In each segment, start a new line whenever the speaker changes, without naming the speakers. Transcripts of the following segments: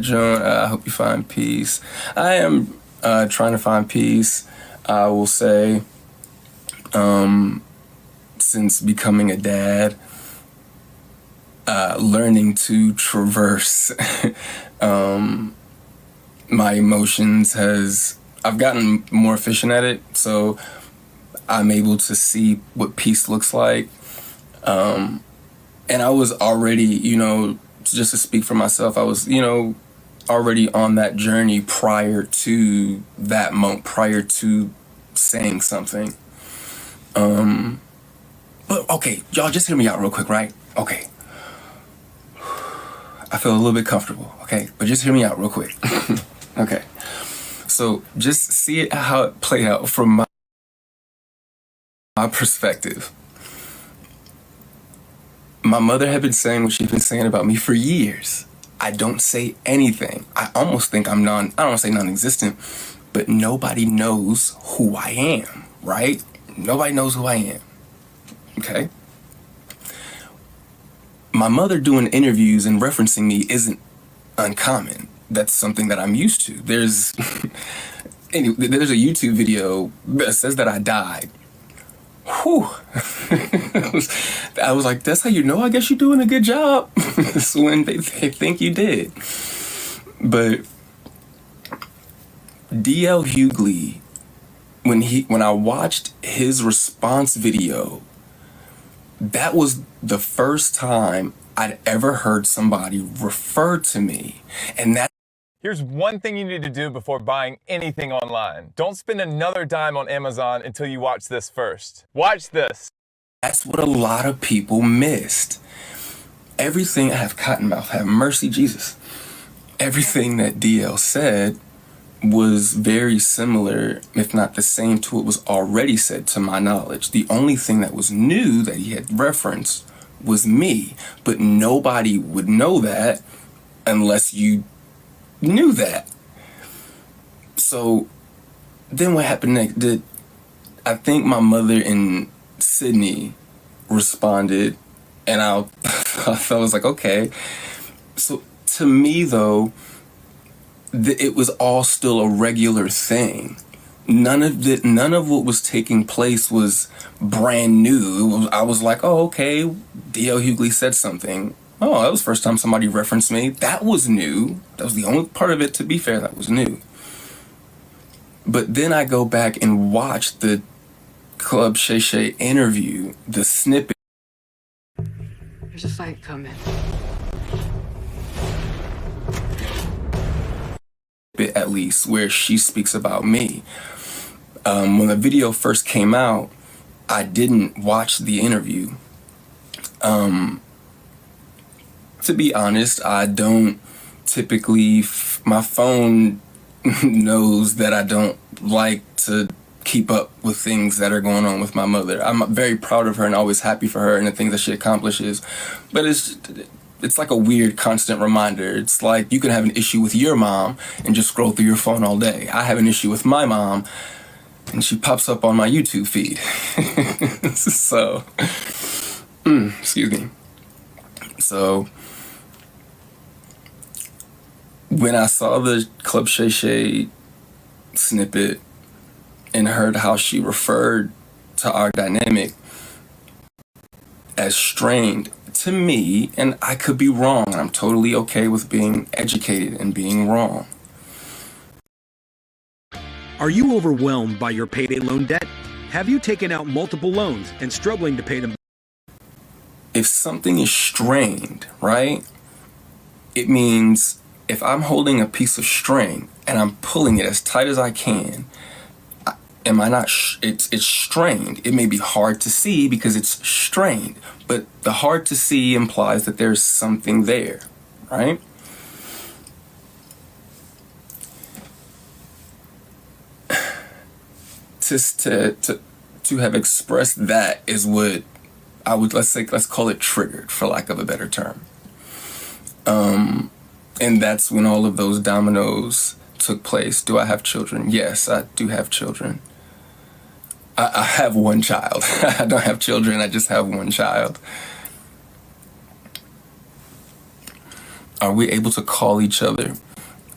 Joan, I hope you find peace. I am trying to find peace, I will say, since becoming a dad, learning to traverse my emotions I've gotten more efficient at it, so I'm able to see what peace looks like. And I was already, just to speak for myself, I was, already on that journey prior to that moment, prior to saying something. But okay, y'all just hear me out real quick, right? Okay. I feel a little bit comfortable, okay? But just hear me out real quick. Okay. So just see it how it played out from my perspective. My mother had been saying what she'd been saying about me for years. I don't say anything. I almost think I don't want to say non-existent, but nobody knows who I am, right? Nobody knows who I am, okay? My mother doing interviews and referencing me isn't uncommon. That's something that I'm used to. There's a YouTube video that says that I died. Whew. I was like, that's how you know, I guess you're doing a good job. So when they think you did. But D.L. Hughley, when I watched his response video, that was the first time I'd ever heard somebody refer to me. And that
Here's one thing you need to do before buying anything online. Don't spend another dime on Amazon until you watch this first. Watch this.
That's what a lot of people missed. Everything, I have cotton mouth, have mercy, Jesus. Everything that DL said was very similar, if not the same, to what was already said to my knowledge. The only thing that was new that he had referenced was me, but nobody would know that unless you knew that. So then what happened next? I think my mother in Sydney responded, and I was like, okay. So to me though, it was all still a regular thing. None of what was taking place was brand new. I was like, oh, okay, D.L. Hughley said something. Oh, that was the first time somebody referenced me. That was new. That was the only part of it, to be fair, that was new. But then I go back and watch the Club Shay Shay interview, the snippet.
There's a fight coming.
At least, where she speaks about me. When the video first came out, I didn't watch the interview. To be honest, I don't typically, my phone knows that I don't like to keep up with things that are going on with my mother. I'm very proud of her and always happy for her and the things that she accomplishes. But it's like a weird constant reminder. It's like you can have an issue with your mom and just scroll through your phone all day. I have an issue with my mom and she pops up on my YouTube feed. So, excuse me. So, when I saw the Club Shay Shay snippet and heard how she referred to our dynamic as strained, to me, and I could be wrong, and I'm totally okay with being educated and being wrong.
Are you overwhelmed by your payday loan debt? Have you taken out multiple loans and struggling to pay them?
If something is strained, right, it means if I'm holding a piece of string and I'm pulling it as tight as I can, am I not, it's strained. It may be hard to see because it's strained, but the hard to see implies that there's something there, right? To have expressed that is what I would, let's call it triggered, for lack of a better term. And that's when all of those dominoes took place. Do I have children? Yes, I do have children. I have one child. I don't have children, I just have one child. Are we able to call each other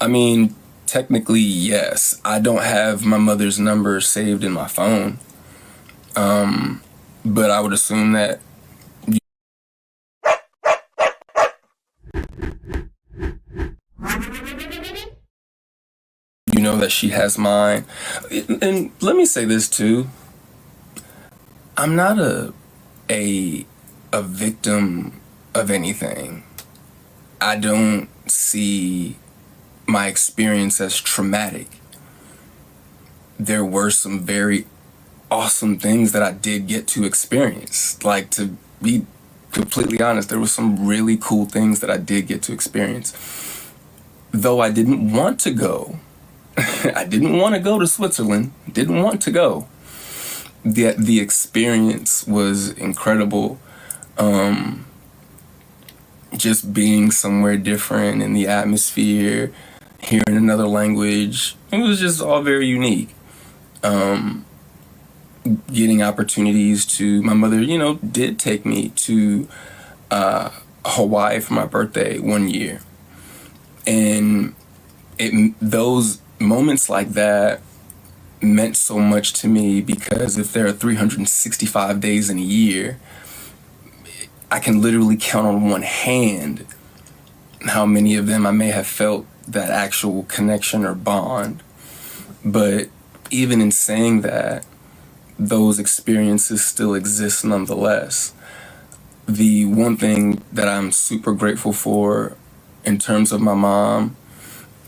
I mean, technically, yes. I don't have my mother's number saved in my phone. But I would assume that you know that she has mine. And let me say this too. I'm not a victim of anything. I don't see my experience as traumatic. There were some very awesome things that I did get to experience. Like, to be completely honest, there were some really cool things that I did get to experience. Though I didn't want to go. I didn't want to go to Switzerland. Didn't want to go. The experience was incredible. Just being somewhere different in the atmosphere, hearing another language, it was just all very unique. Getting opportunities to, my mother, did take me to Hawaii for my birthday one year. And those moments like that meant so much to me, because if there are 365 days in a year, I can literally count on one hand how many of them I may have felt that actual connection or bond. But even in saying that, those experiences still exist nonetheless. The one thing that I'm super grateful for in terms of my mom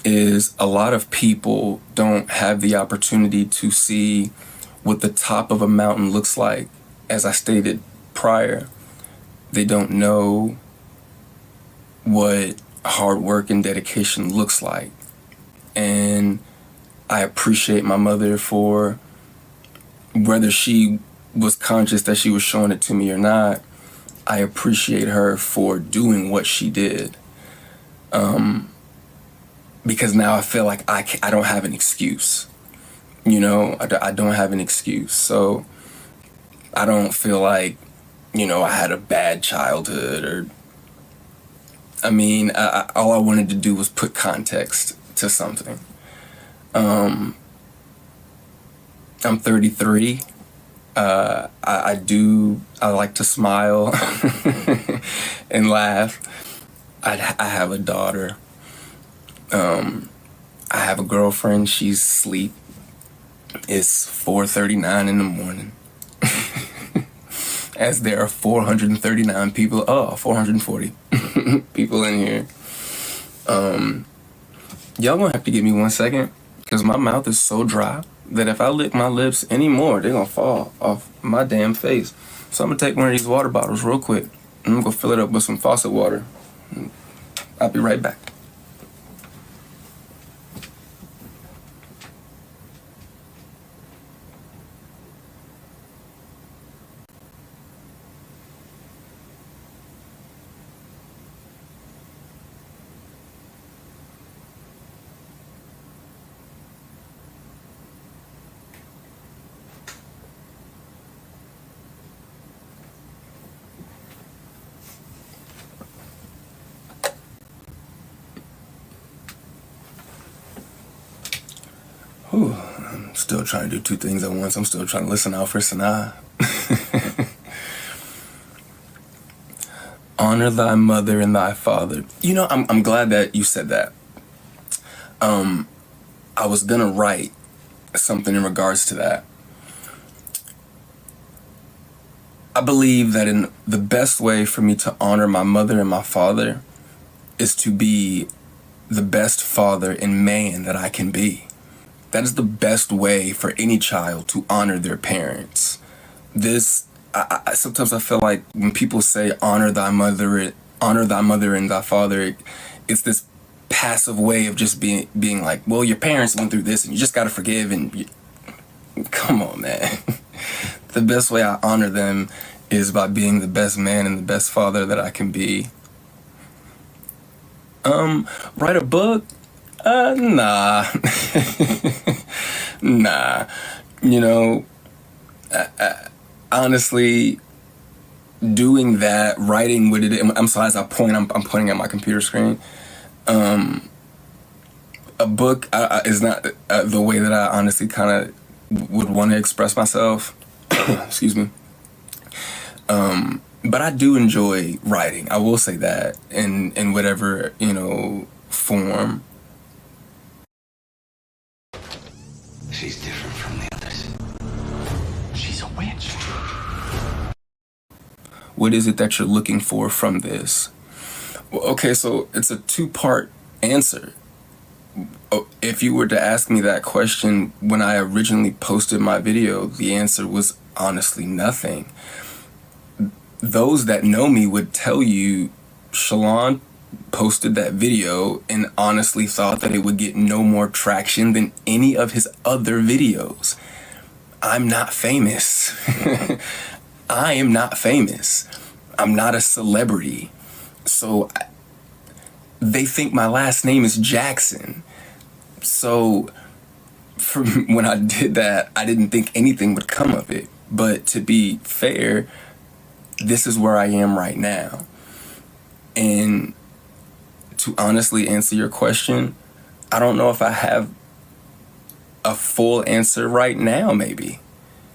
is a lot of people don't have the opportunity to see what the top of a mountain looks like. As I stated prior, they don't know what hard work and dedication looks like. And I appreciate my mother for, whether she was conscious that she was showing it to me or not, I appreciate her for doing what she did. Because now I feel like I don't have an excuse. I don't have an excuse. So I don't feel like, I had a bad childhood, or, all I wanted to do was put context to something. I'm 33. I like to smile and laugh. I have a daughter. I have a girlfriend. She's asleep. It's 4:39 in the morning. As there are 439 people, 440 people in here. Y'all gonna have to give me 1 second, because my mouth is so dry that if I lick my lips anymore, they're gonna fall off my damn face. So I'm gonna take one of these water bottles real quick, and I'm gonna fill it up with some faucet water. I'll be right back. Whew, I'm still trying to do two things at once. I'm still trying to listen out for Sanaa. Honor thy mother and thy father. I'm glad that you said that. I was gonna write something in regards to that. I believe that in the best way for me to honor my mother and my father is to be the best father and man that I can be. That is the best way for any child to honor their parents. Sometimes I feel like when people say honor thy mother and thy father, it's this passive way of just being like, well, your parents went through this and you just gotta forgive. Come on, man. The best way I honor them is by being the best man and the best father that I can be. Write a book? Nah. Nah. Honestly, doing that, writing with it, I'm sorry, as I point, I'm pointing at my computer screen. a book is not the way that I honestly kind of would want to express myself. Excuse me. But I do enjoy writing. I will say that in whatever, form.
She's different from the others. She's a witch.
What is it that you're looking for from this? Well, okay, so it's a two-part answer. If you were to ask me that question when I originally posted my video, the answer was honestly nothing. Those that know me would tell you Shalon posted that video and honestly thought that it would get no more traction than any of his other videos. I'm not famous. I am not famous. I'm not a celebrity. So they think my last name is Jackson. So when I did that, I didn't think anything would come of it. But to be fair, this is where I am right now. And to honestly answer your question, I don't know if I have a full answer right now, maybe.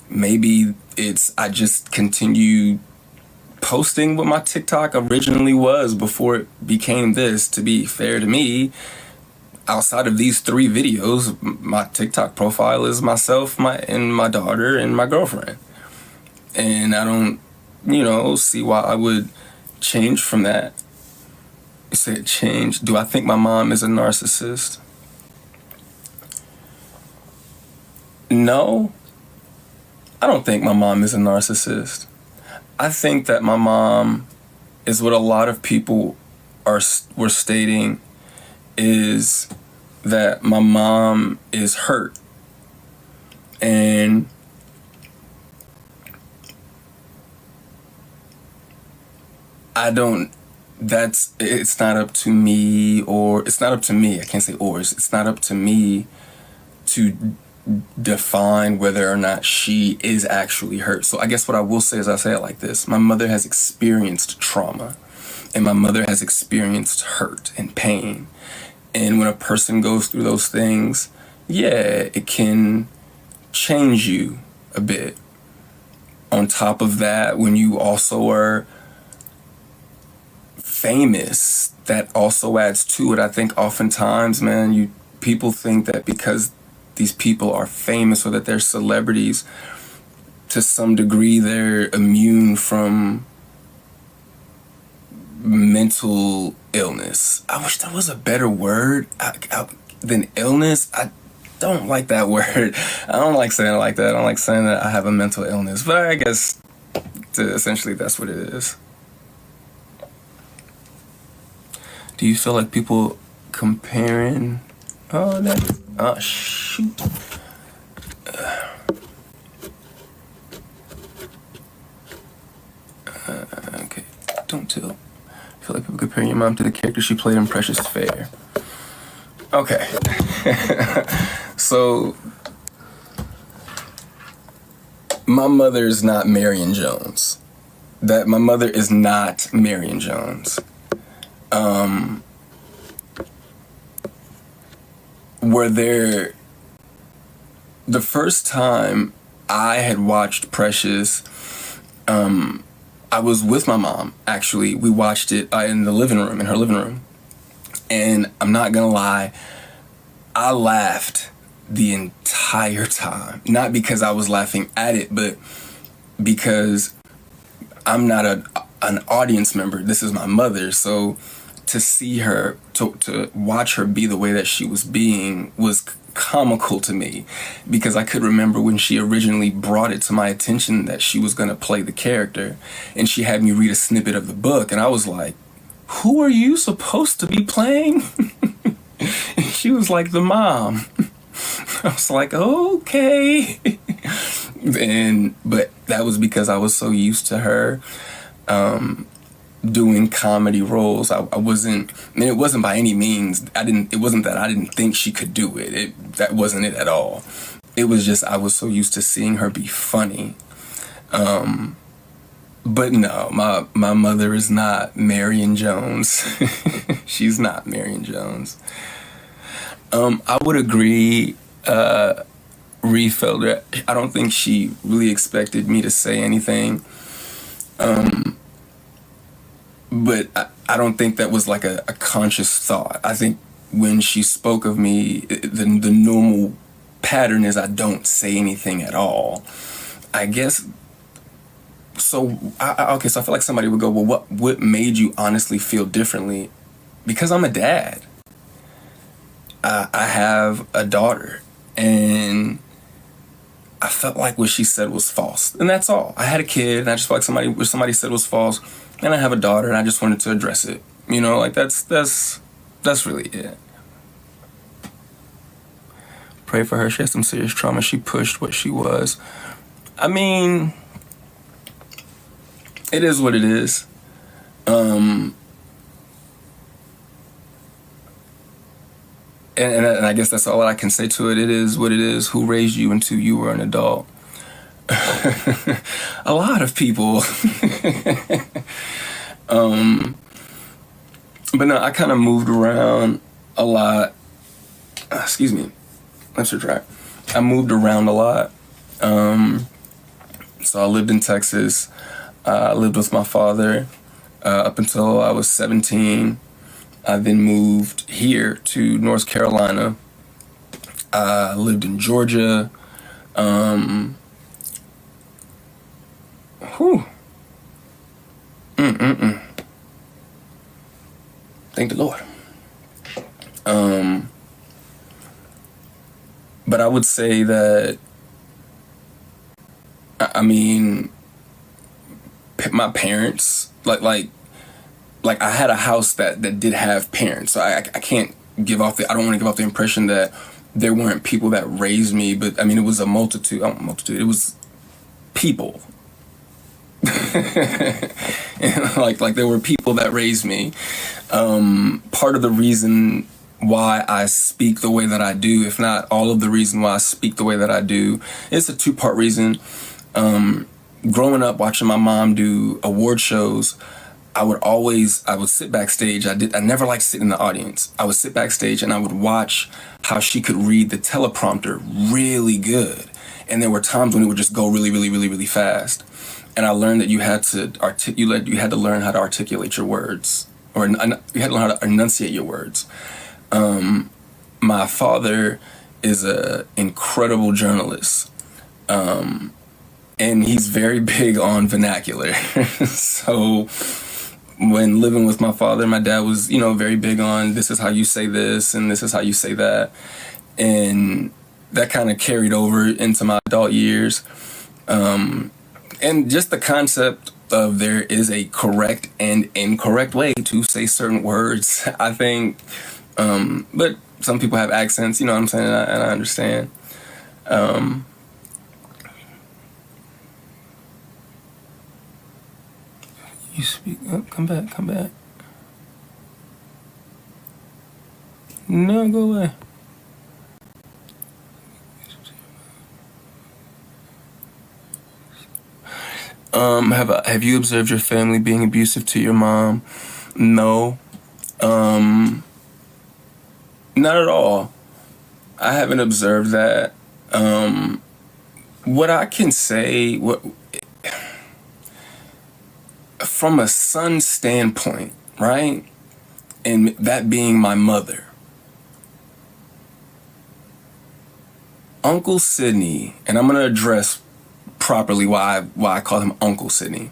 Maybe it's I just continue posting what my TikTok originally was before it became this. To be fair to me, outside of these 3 videos, my TikTok profile is myself, my daughter, and my girlfriend. And I don't, see why I would change from that. You say change. Do I think my mom is a narcissist? No. I don't think my mom is a narcissist. I think that my mom is what a lot of people were stating, is that my mom is hurt. And it's not up to me, I can't say or, it's not up to me to define whether or not she is actually hurt. So I guess what I will say is, I say it like this: my mother has experienced trauma, and my mother has experienced hurt and pain. And when a person goes through those things, yeah, it can change you a bit. On top of that, when you also are famous, that also adds to it. I think oftentimes, man, people think that because these people are famous or that they're celebrities, to some degree they're immune from mental illness. I wish there was a better word than illness. I don't like that word. I don't like saying it like that. I don't like saying that I have a mental illness. But I guess essentially that's what it is. Do you feel like people comparing? Oh, shoot. Okay, don't tell. I feel like people comparing your mom to the character she played in Precious Fair. Okay. So, my mother is not Marion Jones. My mother is not Marion Jones. The first time I had watched Precious, I was with my mom, actually. We watched it in her living room. And I'm not gonna lie, I laughed the entire time. Not because I was laughing at it, but because I'm not an audience member. This is my mother, so to see her, to watch her be the way that she was being was comical to me, because I could remember when she originally brought it to my attention that she was going to play the character, and she had me read a snippet of the book, and I was like, who are you supposed to be playing? And she was like, the mom. I was like, okay. But that was because I was so used to her doing comedy roles. I wasn't, it wasn't by any means, it wasn't that I didn't think she could do it. That wasn't it at all. It was just, I was so used to seeing her be funny. But no, my mother is not Marion Jones. She's not Marion Jones. I would agree. Ree felt that I don't think she really expected me to say anything. But I don't think that was like a conscious thought. I think when she spoke of me, the normal pattern is I don't say anything at all. I guess so. Okay, so I feel like somebody would go, well, what made you honestly feel differently? Because I'm a dad. I have a daughter, and I felt like what she said was false, and that's all. I had a kid, and I just felt like what somebody said was false, and I have a daughter, and I just wanted to address it. You know, like that's really it. Pray for her. She had some serious trauma. She pushed what she was. I mean, it is what it is. And I guess that's all I can say to it. It is what it is. Who raised you until you were an adult? A lot of people. But no, I kind of moved around a lot. Excuse me. Let's try. I moved around a lot. So I lived in Texas. I lived with my father up until I was 17. I then moved here to North Carolina. I lived in Georgia. Thank the Lord. But I would say that, I mean, my parents, like I had a house that did have parents. So I can't give off I don't want to give off the impression that there weren't people that raised me, but I mean, it was a multitude, it was people. like there were people that raised me. Part of the reason why I speak the way that I do, if not all of the reason why I speak the way that I do, it's a two-part reason. Growing up watching my mom do award shows, I would sit backstage. I never liked sitting in the audience. I would sit backstage and I would watch how she could read the teleprompter really good. And there were times when it would just go really, really, really, really fast. And I learned that you had to learn how to articulate your words, or you had to learn how to enunciate your words. My father is an incredible journalist. And he's very big on vernacular. So when living with my father, my dad was, very big on this is how you say this and this is how you say that. And that kind of carried over into my adult years. And just the concept of there is a correct and incorrect way to say certain words, I think. But some people have accents, you know what I'm saying? And I understand. You speak up, come back. No, go away. Have you observed your family being abusive to your mom? No. Not at all. I haven't observed that. What I can say, from a son standpoint, right? And that being my mother. Uncle Sidney, and I'm going to address properly why I call him Uncle Sidney.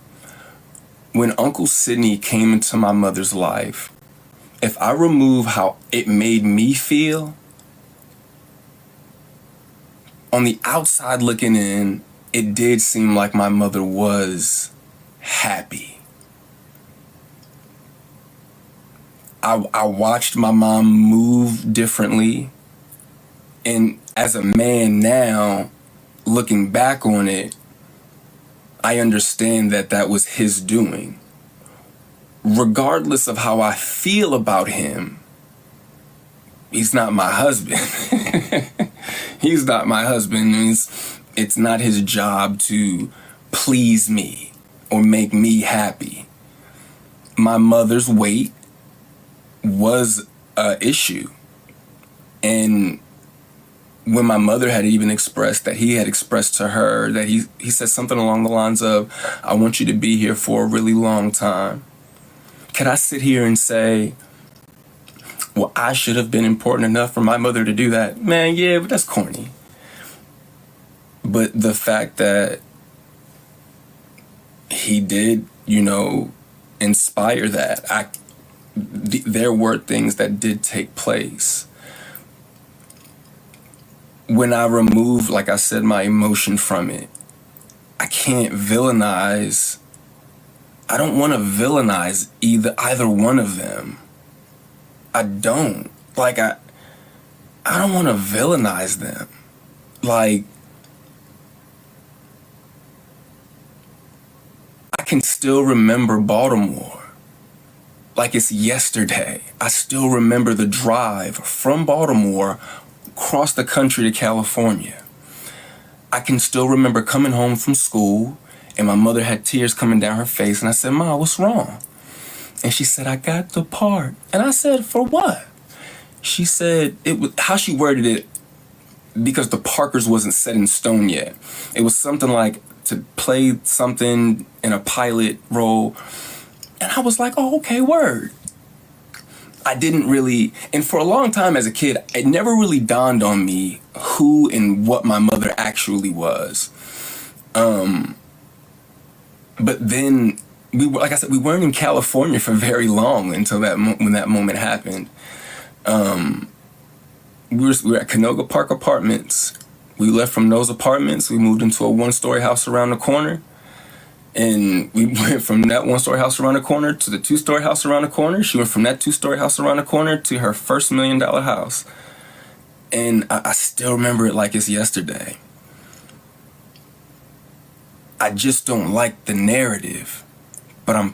When Uncle Sidney came into my mother's life, if I remove how it made me feel, on the outside looking in, it did seem like my mother was happy. I watched my mom move differently, and as a man now, looking back on it, I understand that was his doing. Regardless of how I feel about him, he's not my husband. He's not my husband. It's not his job to please me or make me happy. My mother's weight was an issue. And when my mother had even expressed that he had expressed to her that he said something along the lines of, I want you to be here for a really long time. Could I sit here and say, well, I should have been important enough for my mother to do that? Man, yeah, but that's corny. But the fact that he did, inspire that, there were things that did take place. When I remove, like I said, my emotion from it, I can't villainize. I don't want to villainize either one of them. I don't. I don't want to villainize them. I can still remember Baltimore like it's yesterday. I still remember the drive from Baltimore across the country to California. I can still remember coming home from school and my mother had tears coming down her face, and I said, Ma, what's wrong? And she said, I got the part. And I said, for what? She said, it was how she worded it, because the Parkers wasn't set in stone yet. It was something like to play something in a pilot role. And I was like, oh, okay, word. I didn't really, and for a long time as a kid, it never really dawned on me who and what my mother actually was. But then, like I said, we weren't in California for very long until when that moment happened. We were at Canoga Park Apartments. We left from those apartments. We moved into a one-story house around the corner. And we went from that one-story house around the corner to the two-story house around the corner. She went from that two-story house around the corner to her first $1 million house. And I still remember it like it's yesterday. I just don't like the narrative. But I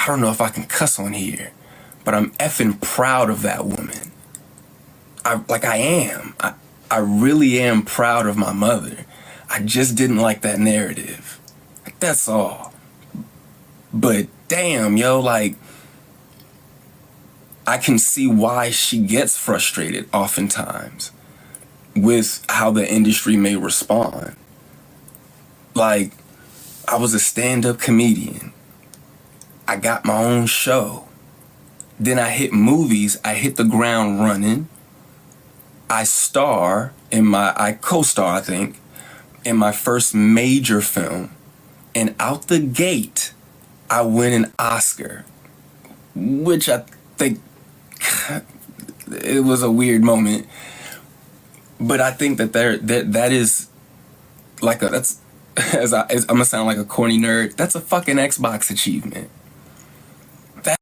don't know if I can cuss on here, but I'm effing proud of that woman. I am. I really am proud of my mother. I just didn't like that narrative. That's all. But damn, I can see why she gets frustrated oftentimes with how the industry may respond. I was a stand-up comedian. I got my own show. Then I hit movies. I hit the ground running. I co-star, I think, in my first major film. And out the gate, I win an Oscar, which I think it was a weird moment. But I think that that is I'm gonna sound like a corny nerd. That's a fucking Xbox achievement.